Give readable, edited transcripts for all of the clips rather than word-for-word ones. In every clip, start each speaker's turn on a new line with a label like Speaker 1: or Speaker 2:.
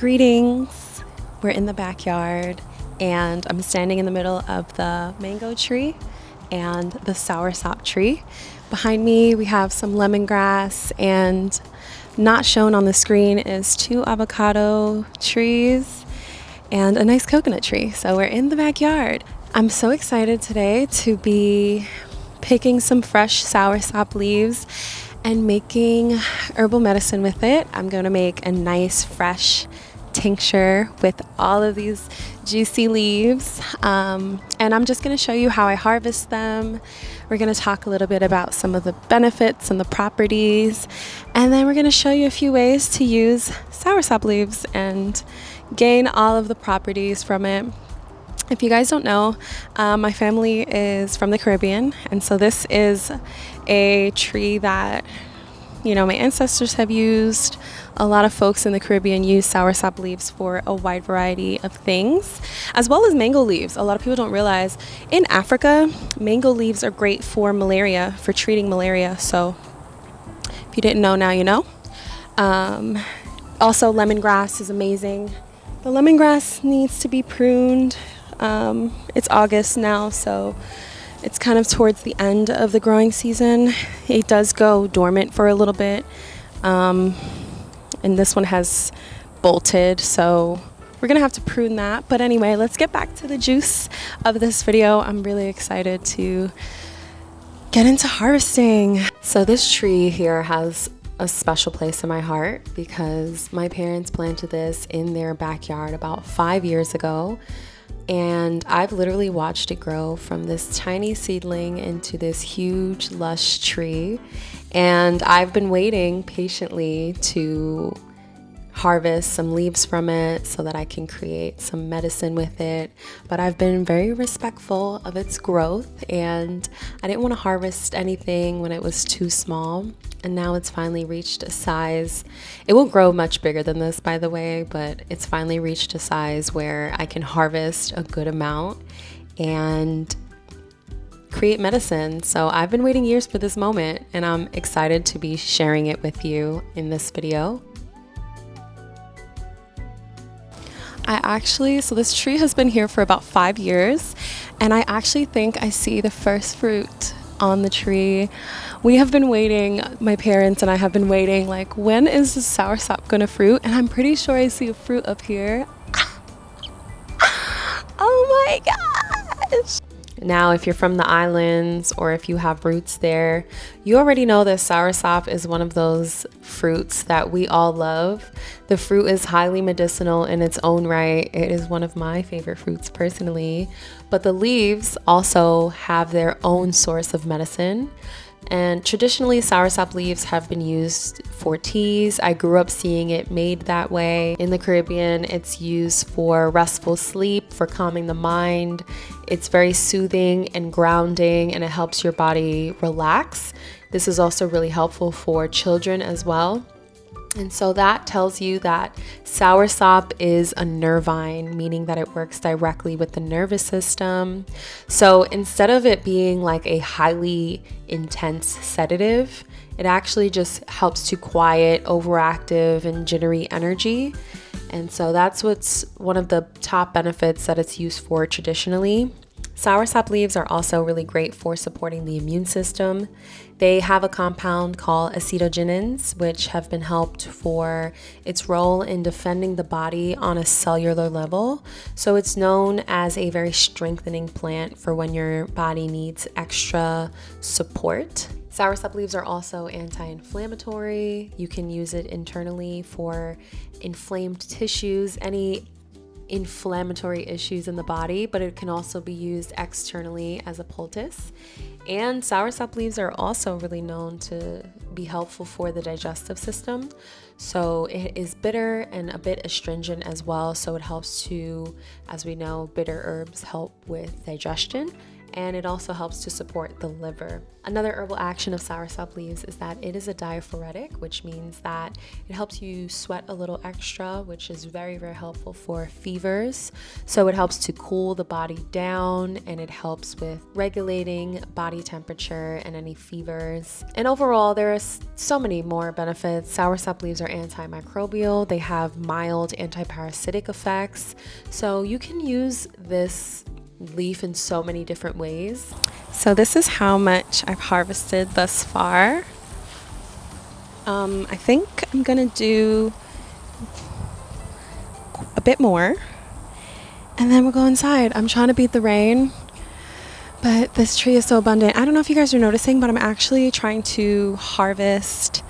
Speaker 1: Greetings. We're in the backyard and I'm standing in the middle of the mango tree and the soursop tree. Behind me we have some lemongrass, and not shown on the screen is 2 avocado trees and a nice coconut tree. So we're in the backyard. I'm so excited today to be picking some fresh soursop leaves and making herbal medicine with it. I'm going to make a nice fresh tincture with all of these juicy leaves, and I'm just going to show you how I harvest them. We're going to talk a little bit about some of the benefits and the properties, and then we're going to show you a few ways to use soursop leaves and gain all of the properties from it. If you guys don't know, my family is from the Caribbean, and so this is a tree that, you know, my ancestors have used. A lot of folks in the Caribbean use soursop leaves for a wide variety of things, as well as mango leaves. A lot of people don't realize in Africa, mango leaves are great for malaria, for treating malaria. So if you didn't know, now you know. Also, lemongrass is amazing. The lemongrass needs to be pruned. It's August now, so it's kind of towards the end of the growing season. It does go dormant for a little bit, and this one has bolted, so we're gonna have to prune that. But anyway, let's get back to the juice of this video. I'm really excited to get into harvesting. So this tree here has a special place in my heart because my parents planted this in their backyard about 5 years ago. And I've literally watched it grow from this tiny seedling into this huge, lush tree. And I've been waiting patiently to harvest some leaves from it so that I can create some medicine with it. But I've been very respectful of its growth, and I didn't want to harvest anything when it was too small. And now it's finally reached a size. It will grow much bigger than this, by the way, but it's finally reached a size where I can harvest a good amount and create medicine. So I've been waiting years for this moment, and I'm excited to be sharing it with you in this video. So this tree has been here for about 5 years, and I actually think I see the first fruit on the tree. We have been waiting, my parents and I have been waiting, like, when is the soursop gonna fruit? And I'm pretty sure I see a fruit up here. Oh my gosh! Now, if you're from the islands or if you have roots there, you already know that soursop is one of those fruits that we all love. The fruit is highly medicinal in its own right. It is one of my favorite fruits personally, but the leaves also have their own source of medicine. And traditionally, soursop leaves have been used for teas. I grew up seeing it made that way. In the Caribbean, it's used for restful sleep, for calming the mind. It's very soothing and grounding, and it helps your body relax. This is also really helpful for children as well. And so that tells you that soursop is a nervine, meaning that it works directly with the nervous system. So instead of it being like a highly intense sedative, it actually just helps to quiet overactive and jittery energy. And so that's what's one of the top benefits that it's used for traditionally. Soursop leaves are also really great for supporting the immune system. They have a compound called acetogenins, which have been helped for its role in defending the body on a cellular level. So it's known as a very strengthening plant for when your body needs extra support. Soursop leaves are also anti-inflammatory. You can use it internally for inflamed tissues, any inflammatory issues in the body, but it can also be used externally as a poultice. And soursop leaves are also really known to be helpful for the digestive system. So it is bitter and a bit astringent as well. So it helps to, as we know, bitter herbs help with digestion. and it also helps to support the liver. Another herbal action of soursop leaves is that it is a diaphoretic, which means that it helps you sweat a little extra, which is very, very helpful for fevers. So it helps to cool the body down, and it helps with regulating body temperature and any fevers. And overall, there are so many more benefits. Soursop leaves are antimicrobial. They have mild antiparasitic effects. So you can use this leaf in so many different ways. So this is how much I've harvested thus far. I think I'm gonna do a bit more and then we'll go inside. I'm trying to beat the rain, but this tree is so abundant. I don't know if you guys are noticing, but I'm actually trying to harvest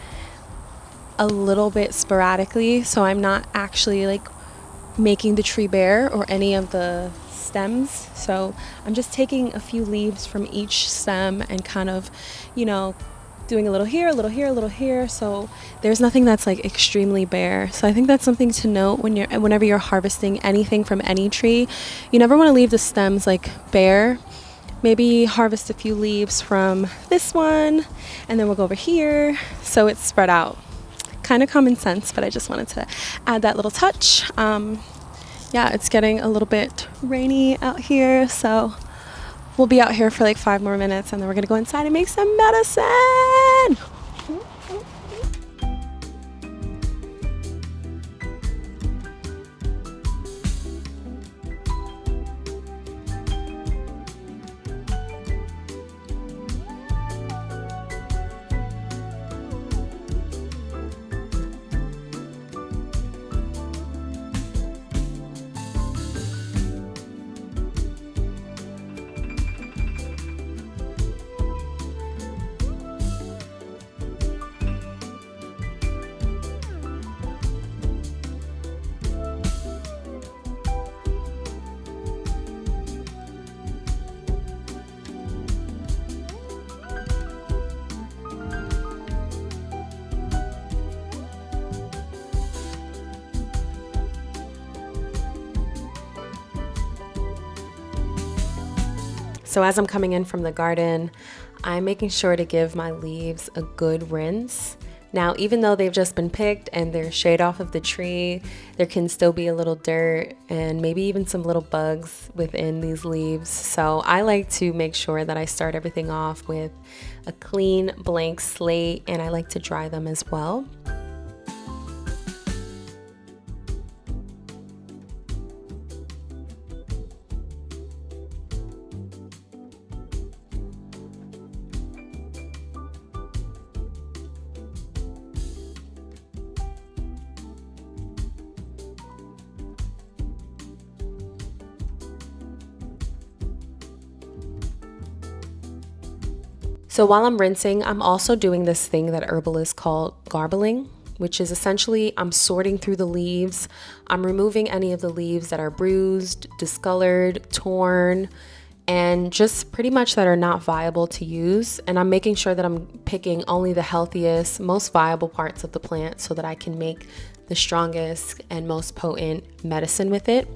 Speaker 1: a little bit sporadically, so I'm not actually like making the tree bare or any of the stems. So I'm just taking a few leaves from each stem and kind of, doing a little here, a little here, a little here. So there's nothing that's like extremely bare. So I think that's something to note whenever you're harvesting anything from any tree. You never want to leave the stems like bare. Maybe harvest a few leaves from this one, and then we'll go over here so it's spread out. Kind of common sense, but I just wanted to add that little touch. Yeah, it's getting a little bit rainy out here, so we'll be out here for like 5 more minutes, and then we're gonna go inside and make some medicine. So as I'm coming in from the garden, I'm making sure to give my leaves a good rinse. Now, even though they've just been picked and they're straight off of the tree, there can still be a little dirt and maybe even some little bugs within these leaves. So I like to make sure that I start everything off with a clean blank slate, and I like to dry them as well. So while I'm rinsing, I'm also doing this thing that herbalists call garbling, which is essentially I'm sorting through the leaves. I'm removing any of the leaves that are bruised, discolored, torn, and just pretty much that are not viable to use. And I'm making sure that I'm picking only the healthiest, most viable parts of the plant so that I can make the strongest and most potent medicine with it.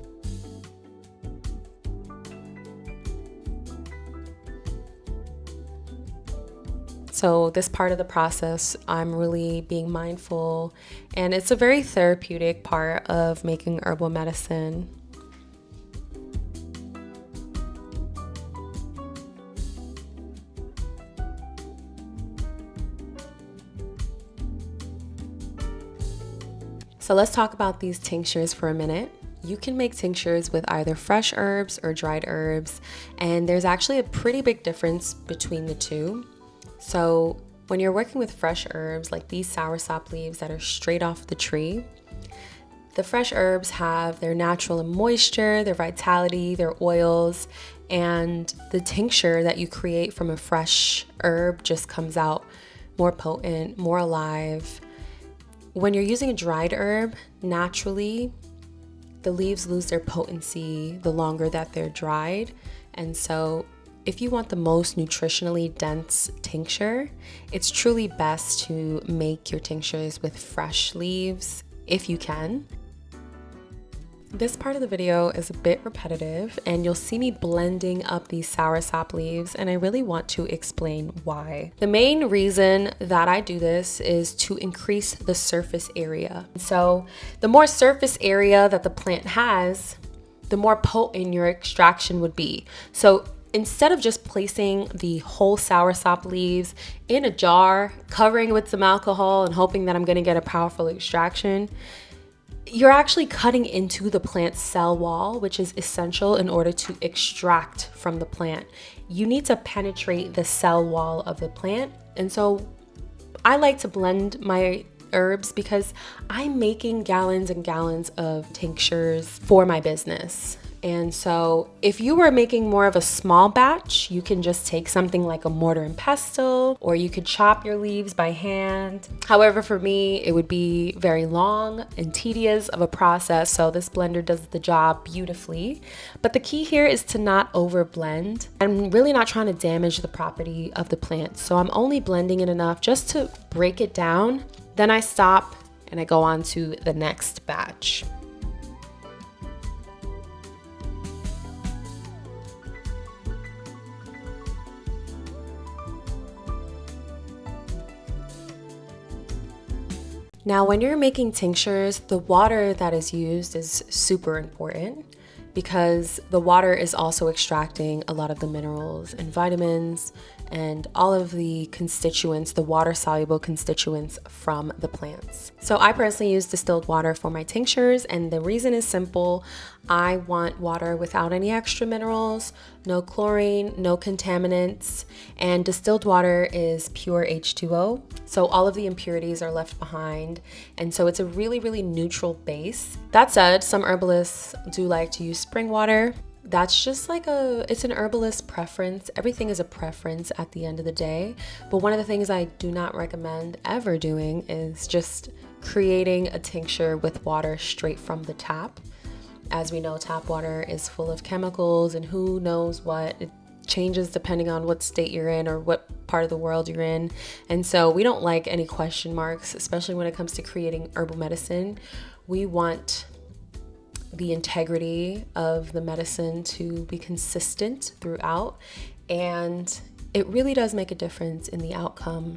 Speaker 1: So this part of the process, I'm really being mindful, and it's a very therapeutic part of making herbal medicine. So let's talk about these tinctures for a minute. You can make tinctures with either fresh herbs or dried herbs, and there's actually a pretty big difference between the two. So when you're working with fresh herbs like these soursop leaves that are straight off the tree, the fresh herbs have their natural moisture, their vitality, their oils, and the tincture that you create from a fresh herb just comes out more potent, more alive. When you're using a dried herb, naturally, the leaves lose their potency the longer that they're dried. And so if you want the most nutritionally dense tincture, it's truly best to make your tinctures with fresh leaves if you can. This part of the video is a bit repetitive and you'll see me blending up these soursop leaves, and I really want to explain why. The main reason that I do this is to increase the surface area. So the more surface area that the plant has, the more potent your extraction would be. So instead of just placing the whole soursop leaves in a jar, covering it with some alcohol and hoping that I'm gonna get a powerful extraction, you're actually cutting into the plant's cell wall, which is essential in order to extract from the plant. You need to penetrate the cell wall of the plant. And so I like to blend my herbs because I'm making gallons and gallons of tinctures for my business. And so if you were making more of a small batch, you can just take something like a mortar and pestle, or you could chop your leaves by hand. However, for me, it would be very long and tedious of a process. So this blender does the job beautifully. But the key here is to not over blend. I'm really not trying to damage the property of the plant. So I'm only blending it enough just to break it down. Then I stop and I go on to the next batch. Now, when you're making tinctures, the water that is used is super important because the water is also extracting a lot of the minerals and vitamins and all of the constituents, the water-soluble constituents from the plants. So I personally use distilled water for my tinctures, and the reason is simple. I want water without any extra minerals, no chlorine, no contaminants, and distilled water is pure H2O. So all of the impurities are left behind, and so it's a really, really neutral base. That said, some herbalists do like to use spring water. That's just like it's an herbalist preference. Everything is a preference at the end of the day. But one of the things I do not recommend ever doing is just creating a tincture with water straight from the tap. As we know, tap water is full of chemicals and who knows what. It changes depending on what state you're in or what part of the world you're in. And so we don't like any question marks, especially when it comes to creating herbal medicine. We want the integrity of the medicine to be consistent throughout, and it really does make a difference in the outcome.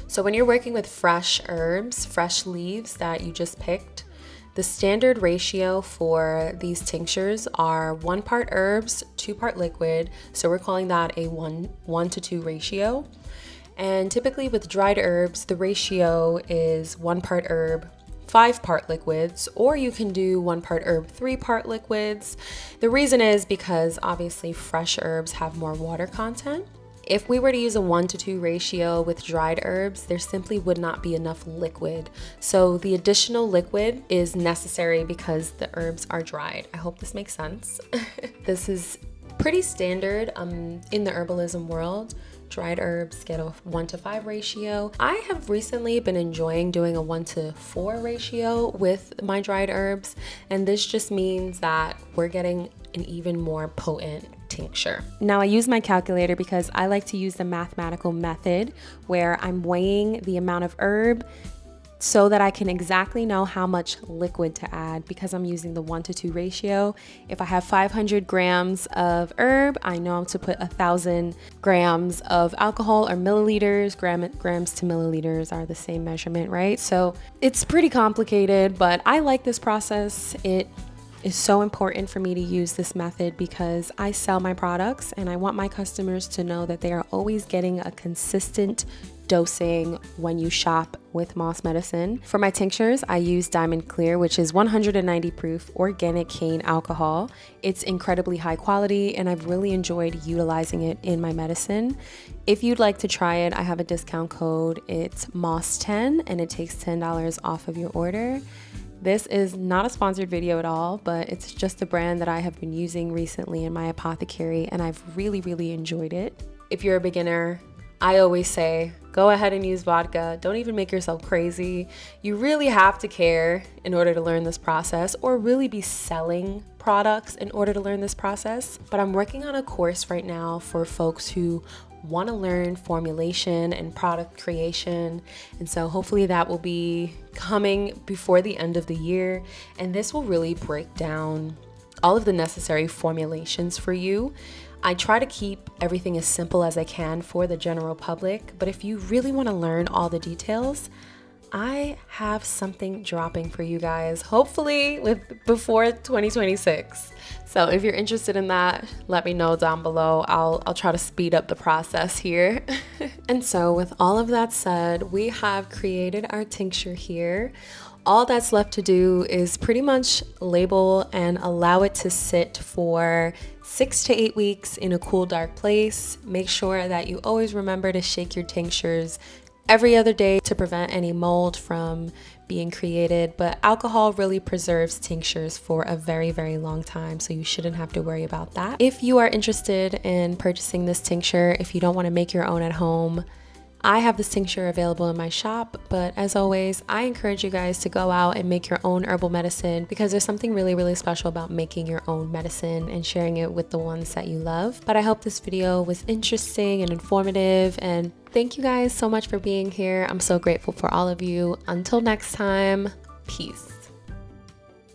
Speaker 1: So when you're working with fresh herbs, fresh leaves that you just picked, the standard ratio for these tinctures are 1 part herbs, 2 part liquid. So we're calling that a 1 to 2 ratio. And typically with dried herbs, the ratio is 1 part herb, 5 part liquids, or you can do 1 part herb, 3 part liquids. The reason is because obviously fresh herbs have more water content. If we were to use a 1 to 2 ratio with dried herbs, there simply would not be enough liquid. So the additional liquid is necessary because the herbs are dried. I hope this makes sense. This is pretty standard in the herbalism world. Dried herbs get a 1 to 5 ratio. I have recently been enjoying doing a 1 to 4 ratio with my dried herbs, and this just means that we're getting an even more potent tincture. Now I use my calculator because I like to use the mathematical method where I'm weighing the amount of herb so that I can exactly know how much liquid to add because I'm using the 1 to 2 ratio. If I have 500 grams of herb, I know to put 1,000 grams of alcohol or milliliters. Grams to milliliters are the same measurement, right? So it's pretty complicated, but I like this process. It is so important for me to use this method because I sell my products and I want my customers to know that they are always getting a consistent dosing when you shop with Moss Medicine. For my tinctures, I use Diamond Clear, which is 190 proof organic cane alcohol. It's incredibly high quality and I've really enjoyed utilizing it in my medicine. If you'd like to try it, I have a discount code. It's MOSS10 and it takes $10 off of your order. This is not a sponsored video at all, but it's just a brand that I have been using recently in my apothecary and I've really enjoyed it. If you're a beginner, I always say, go ahead and use vodka. Don't even make yourself crazy. You really have to care in order to learn this process or really be selling products in order to learn this process. But I'm working on a course right now for folks who want to learn formulation and product creation. And so hopefully that will be coming before the end of the year. And this will really break down all of the necessary formulations for you. I try to keep everything as simple as I can for the general public, but if you really want to learn all the details, I have something dropping for you guys, hopefully before 2026. So if you're interested in that, let me know down below. I'll try to speed up the process here. And so with all of that said, we have created our tincture here. All that's left to do is pretty much label and allow it to sit for 6 to 8 weeks in a cool, dark place. Make sure that you always remember to shake your tinctures every other day to prevent any mold from being created. But alcohol really preserves tinctures for a very long time, so you shouldn't have to worry about that. If you are interested in purchasing this tincture, if you don't want to make your own at home, I have this tincture available in my shop, but as always, I encourage you guys to go out and make your own herbal medicine because there's something really special about making your own medicine and sharing it with the ones that you love. But I hope this video was interesting and informative, and thank you guys so much for being here. I'm so grateful for all of you. Until next time, peace.